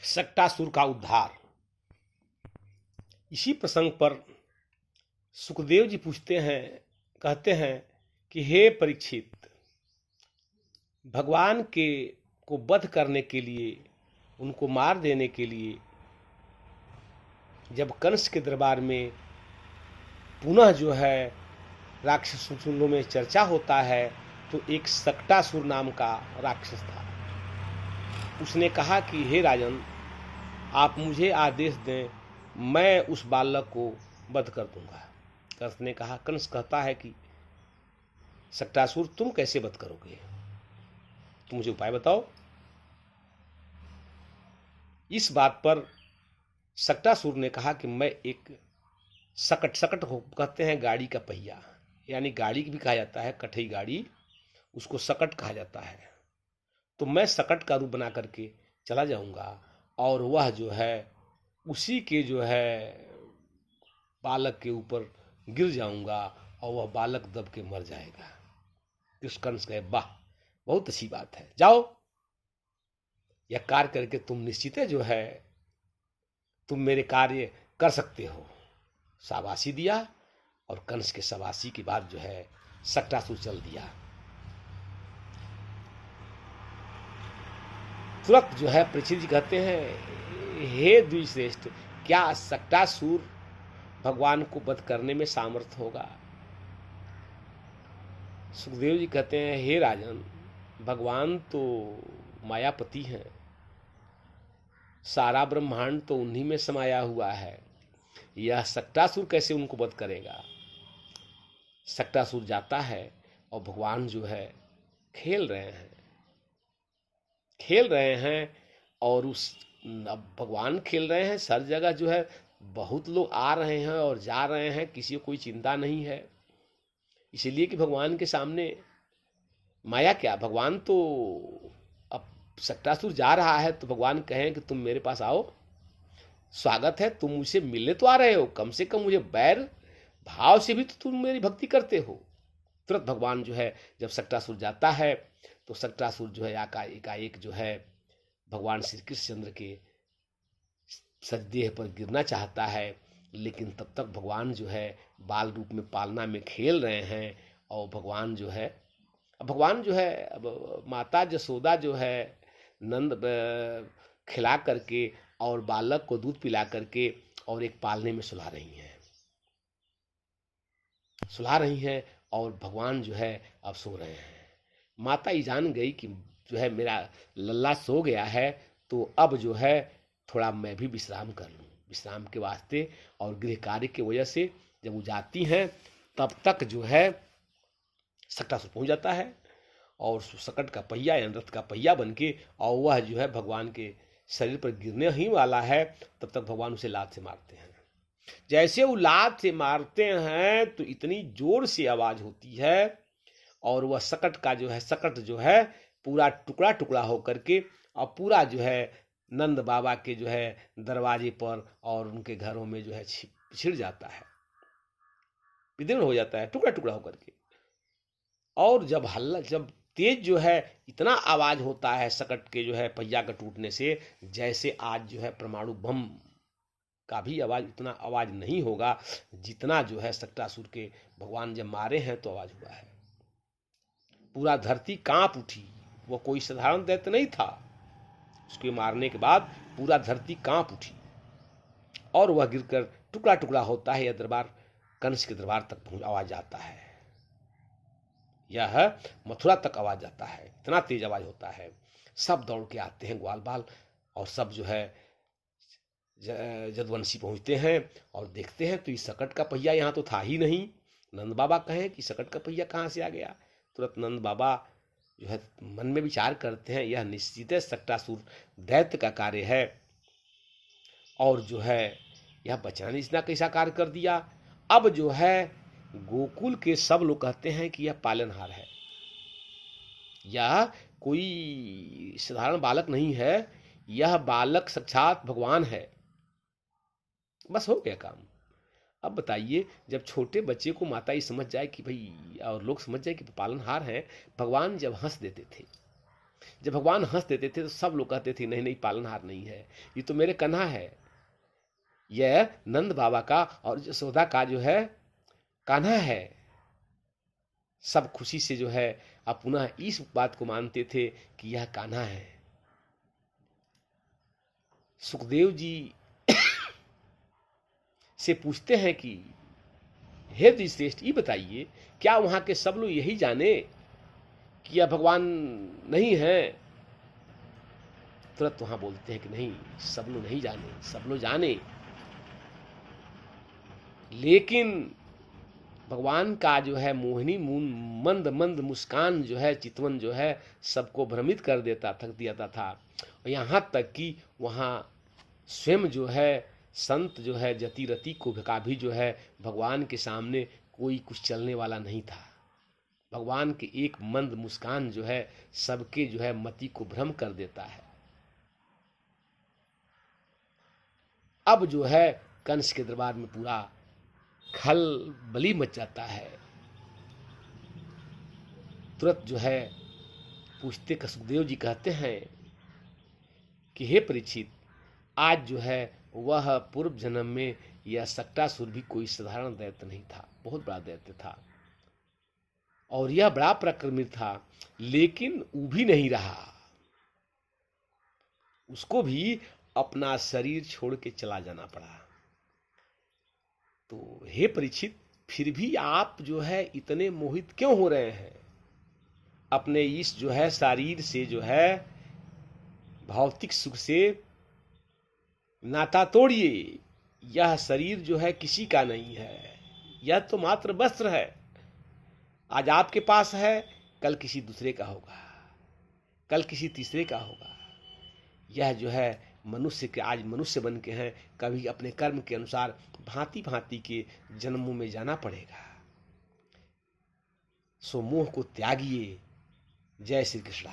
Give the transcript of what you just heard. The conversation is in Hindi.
सक्टासुर का उद्धार। इसी प्रसंग पर सुखदेव जी पूछते हैं, कहते हैं कि हे परीक्षित, भगवान के को वध करने के लिए, उनको मार देने के लिए जब कंस के दरबार में पुनः जो है राक्षसों में चर्चा होता है, तो एक सक्टासुर नाम का राक्षस था। उसने कहा कि हे राजन, आप मुझे आदेश दें, मैं उस बालक को वध कर दूंगा। कंस कहता है कि सक्टासुर, तुम कैसे वध करोगे? तुम मुझे उपाय बताओ। इस बात पर सक्टासुर ने कहा कि मैं एक सकट हो कहते हैं गाड़ी का पहिया, यानी गाड़ी भी कहा जाता है, कठई गाड़ी, उसको सकट कहा जाता है। तो मैं सकट का रूप बना करके चला जाऊंगा और वह जो है उसी के जो है बालक के ऊपर गिर जाऊंगा और वह बालक दब के मर जाएगा। कंस कहे, वाह, बहुत अच्छी बात है, जाओ यह कार्य करके तुम निश्चित है जो है तुम मेरे कार्य कर सकते हो। शाबाशी दिया और कंस के शाबाशी के बाद जो है सक्टासुर चल दिया। तुरंत जो है परीक्षित जी कहते हैं, हे द्विश्रेष्ठ, क्या सक्टासुर भगवान को वध करने में सामर्थ्य होगा? सुखदेव जी कहते हैं, हे राजन, भगवान तो मायापति हैं, सारा ब्रह्मांड तो उन्हीं में समाया हुआ है, यह सक्टासुर कैसे उनको वध करेगा? सक्टासुर जाता है और भगवान जो है खेल रहे हैं और अब भगवान खेल रहे हैं, हर जगह जो है बहुत लोग आ रहे हैं और जा रहे हैं, किसी को कोई चिंता नहीं है, इसलिए कि भगवान के सामने माया क्या, भगवान तो अब सक्टासुर जा रहा है तो भगवान कहें कि तुम मेरे पास आओ, स्वागत है, तुम मुझसे मिलने तो आ रहे हो, कम से कम मुझे बैर भाव से भी तो तुम मेरी भक्ति करते हो। तुरंत भगवान जो है जब सक्टासुर जाता है तो सक्टासुर जो है एकाएक जो है भगवान श्री कृष्णचंद्र के सजदेह पर गिरना चाहता है, लेकिन तब तक भगवान जो है बाल रूप में पालना में खेल रहे हैं और भगवान जो है अब माता जसोदा जो है नंद खिला करके और बालक को दूध पिला करके और एक पालने में सुला रही हैं और भगवान जो है अब सो रहे हैं। माता ही जान गई कि जो है मेरा लल्ला सो गया है, तो अब जो है थोड़ा मैं भी विश्राम कर लूँ, विश्राम के वास्ते और गृह कार्य की वजह से जब वो जाती हैं तब तक जो है सक्टासुर पहुंच जाता है और सकट का पहिया या रथ का पहिया बन के और वह जो है भगवान के शरीर पर गिरने ही वाला है, तब तक भगवान उसे लात से मारते हैं। जैसे वो लात से मारते हैं तो इतनी जोर से आवाज होती है और वह सकट जो है पूरा टुकड़ा टुकड़ा होकर के और पूरा जो है नंद बाबा के जो है दरवाजे पर और उनके घरों में जो है छिड़ जाता है, विदीर्ण हो जाता है, टुकड़ा टुकड़ा होकर के। और जब तेज जो है इतना आवाज होता है सकट के जो है पहिया का टूटने से, जैसे आज जो है परमाणु बम का भी आवाज, उतना आवाज नहीं होगा जितना जो है सक्टासुर के भगवान जब मारे हैं तो आवाज हुआ है। पूरा धरती कांप उठी, वो कोई साधारण दैत्य नहीं था, उसके मारने के बाद पूरा धरती कांप उठी और वह गिरकर टुकड़ा टुकड़ा होता है। यह दरबार कंस के दरबार तक आवाज आता है, यह मथुरा तक आवाज जाता है, इतना तेज आवाज होता है। सब दौड़ के आते हैं ग्वाल बाल और सब जो है जदवंशी पहुंचते हैं और देखते हैं तो इस सकट का पहिया यहाँ तो था ही नहीं। नंद बाबा कहें कि सकट का पहिया कहाँ से आ गया? तुरंत नंद बाबा जो है मन में विचार करते हैं, यह निश्चित है सक्टासुर दैत्य का कार्य है और जो है यह बचना ने इतना कैसा कार्य कर दिया। अब जो है गोकुल के सब लोग कहते हैं कि यह पालनहार है, यह कोई साधारण बालक नहीं है, यह बालक साक्षात भगवान है। बस हो गया काम। अब बताइए, जब छोटे बच्चे को माता ही समझ जाए कि भाई, और लोग समझ जाए कि पालनहार है, भगवान जब हंस देते थे जब भगवान हंस देते थे तो सब लोग कहते थे नहीं नहीं, पालनहार नहीं है, ये तो मेरे कन्हा है, यह नंद बाबा का और यशोदा का जो है कान्हा है। सब खुशी से जो है अब पुनः इस बात को मानते थे कि यह कान्हा है। सुखदेव जी से पूछते हैं कि हे द्विश्रेष्ठ, ये बताइए क्या वहां के सब लोग यही जाने कि यह भगवान नहीं है? तुरंत वहां बोलते हैं कि नहीं, सब लोग नहीं जाने, सब लोग जाने, लेकिन भगवान का जो है मोहिनी मंद मंद मुस्कान जो है, चितवन जो है, सबको भ्रमित कर देता, थक देता था। और यहाँ तक कि वहाँ स्वयं जो है संत जो है जतिरति को का भी जो है भगवान के सामने कोई कुछ चलने वाला नहीं था। भगवान के एक मंद मुस्कान जो है सबके जो है मति को भ्रम कर देता है। अब जो है कंस के दरबार में पूरा खलबली मच जाता है। तुरंत जो है पूछते सुखदेव जी कहते हैं कि हे परीक्षित, आज जो है वह पूर्व जन्म में यह सक्टासुर भी कोई साधारण दैत्य नहीं था, बहुत बड़ा दैत्य था और यह बड़ा पराक्रमित था, लेकिन वो भी नहीं रहा, उसको भी अपना शरीर छोड़ के चला जाना पड़ा। तो हे परीक्षित, फिर भी आप जो है इतने मोहित क्यों हो रहे हैं? अपने इस जो है शरीर से जो है भौतिक सुख से नाता तोड़िए। यह शरीर जो है किसी का नहीं है, यह तो मात्र वस्त्र है। आज आपके पास है, कल किसी दूसरे का होगा, कल किसी तीसरे का होगा। यह जो है मनुष्य के आज मनुष्य बन के हैं, कभी अपने कर्म के अनुसार भांति भांति के जन्मों में जाना पड़ेगा। सो मोह को त्यागिए। जय श्री कृष्ण।